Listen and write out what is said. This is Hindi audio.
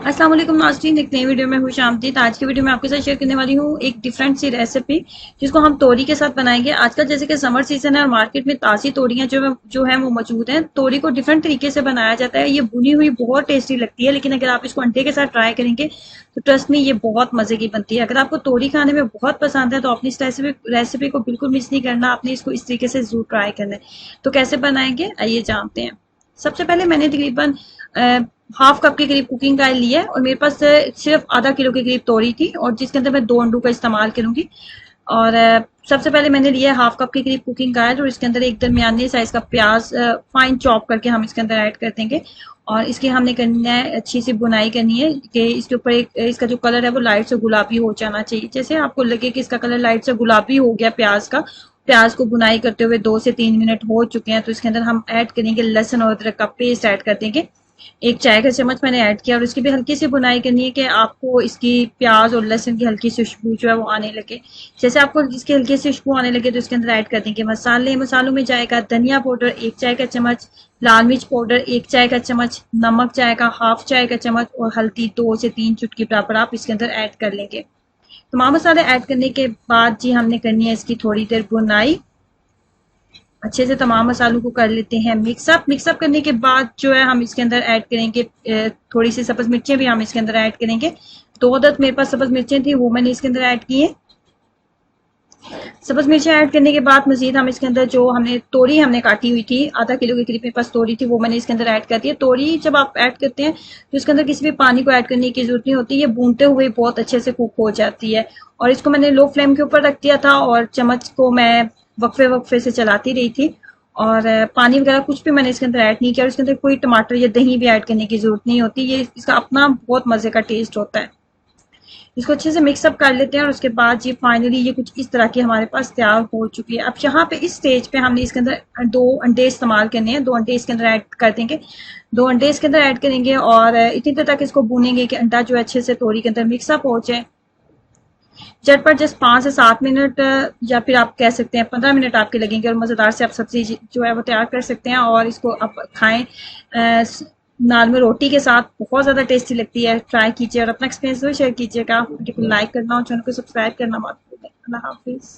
अस्सलाम वालेकुम नाज़रीन, एक नई वीडियो में खुश आमदीद। आज की वीडियो में आपके साथ शेयर करने वाली हूँ एक डिफरेंट सी रेसिपी जिसको हम तोरी के साथ बनाएंगे। आजकल जैसे कि समर सीजन है और मार्केट में ताज़ी तोरियां जो है वो मौजूद हैं। तोरी को डिफरेंट तरीके से बनाया जाता है। ये भुनी हुई बहुत टेस्टी लगती है, लेकिन अगर आप इसको अंडे के साथ ट्राई करेंगे तो ट्रस्ट में ये बहुत मजे की बनती है। अगर आपको तोरी खाने में बहुत पसंद है तो अपनी इस रेसिपी को बिल्कुल मिस नहीं करना, आपने इसको इस तरीके से जरूर ट्राई करना है। तो कैसे बनाएंगे आइए जानते हैं। सबसे पहले मैंने तकरीबन हाफ कप के करीब कुकिंग ऑयल लिया है और मेरे पास सिर्फ आधा किलो के करीब तोरी थी और जिसके अंदर मैं 2 अंडों का इस्तेमाल करूंगी। और सबसे पहले मैंने लिया है हाफ कप के करीब कुकिंग ऑयल और इसके अंदर एक दरमियाने साइज का प्याज फाइन चॉप करके हम इसके अंदर ऐड कर देंगे। और इसकी हमने करनी है अच्छी सी बुनाई करनी है कि इसके ऊपर एक इसका जो कलर है वो लाइट से गुलाबी हो जाना चाहिए। जैसे आपको लगे कि इसका कलर लाइट से गुलाबी हो गया प्याज को बुनाई करते हुए 2 से 3 मिनट हो चुके हैं, तो इसके अंदर हम ऐड करेंगे लहसुन और अदरक का पेस्ट ऐड कर देंगे। 1 चाय का चम्मच मैंने ऐड किया और इसकी भी हल्की सी बुनाई करनी है कि आपको इसकी प्याज और लहसुन की हल्की सी खुशबू जो है वो आने लगे। जैसे आपको इसकी हल्की सी खुशबू आने लगे तो इसके अंदर ऐड कर देंगे मसालों में जाएगा धनिया पाउडर 1 चाय का चम्मच, लाल मिर्च पाउडर 1 चाय का चम्मच, नमक जाएगा हाफ चाय का चम्मच और हल्दी 2 से 3 चुटकी बराबर आप इसके अंदर ऐड कर लेंगे। तमाम मसाले ऐड करने के बाद जी हमने करनी है इसकी थोड़ी देर बुनाई। अच्छे से तमाम मसालों को कर लेते हैं मिक्सअप करने के बाद जो है हम इसके अंदर ऐड करेंगे थोड़ी सी सब्ज मिर्चें भी हम इसके अंदर ऐड करेंगे। 2 अदद मेरे पास सब्ज मिर्चें थी वो मैंने इसके अंदर ऐड की है। सब्ज मिर्चें ऐड करने के बाद मजीद हम इसके अंदर जो हमने तोरी हमने काटी हुई थी आधा किलो के करीब मेरे पास तोरी थी वो मैंने इसके अंदर ऐड कर दी है। तोरी जब आप ऐड करते हैं तो इसके अंदर किसी भी पानी को ऐड करने की जरूरत नहीं होती, ये भूनते हुए बहुत अच्छे से कुक हो जाती है। और इसको मैंने लो फ्लेम के ऊपर रख दिया था और चम्मच को मैं वक्फे वक्फे से चलाती रही थी। और पानी वगैरह कुछ भी मैंने इसके अंदर ऐड नहीं किया और इसके अंदर कोई टमाटर या दही भी ऐड करने की जरूरत नहीं होती, ये इसका अपना बहुत मजे का टेस्ट होता है। इसको अच्छे से मिक्सअप कर लेते हैं और उसके बाद ये फाइनली ये कुछ इस तरह की हमारे पास तैयार हो चुकी है। अब यहाँ पे इस स्टेज पे हमने इसके अंदर 2 अंडे इस्तेमाल करने हैं, 2 अंडे इसके अंदर ऐड कर देंगे। 2 अंडे इसके अंदर ऐड करेंगे और इतनी देर तक इसको भूनेंगे कि अंडा जो अच्छे से तोरी के अंदर मिक्सअप हो जाए। झटपट जस्ट 5 से 7 मिनट या फिर आप कह सकते हैं 15 मिनट आपके लगेंगे और मजेदार से आप सब्जी जो है वो तैयार कर सकते हैं और इसको आप खाएं नान में रोटी के साथ। बहुत ज्यादा टेस्टी लगती है, ट्राई कीजिए और अपना एक्सपीरियंस शेयर कीजिएगा। वीडियो को लाइक करना और चैनल को सब्सक्राइब करना मत भूलें। अल्लाह हाफिज।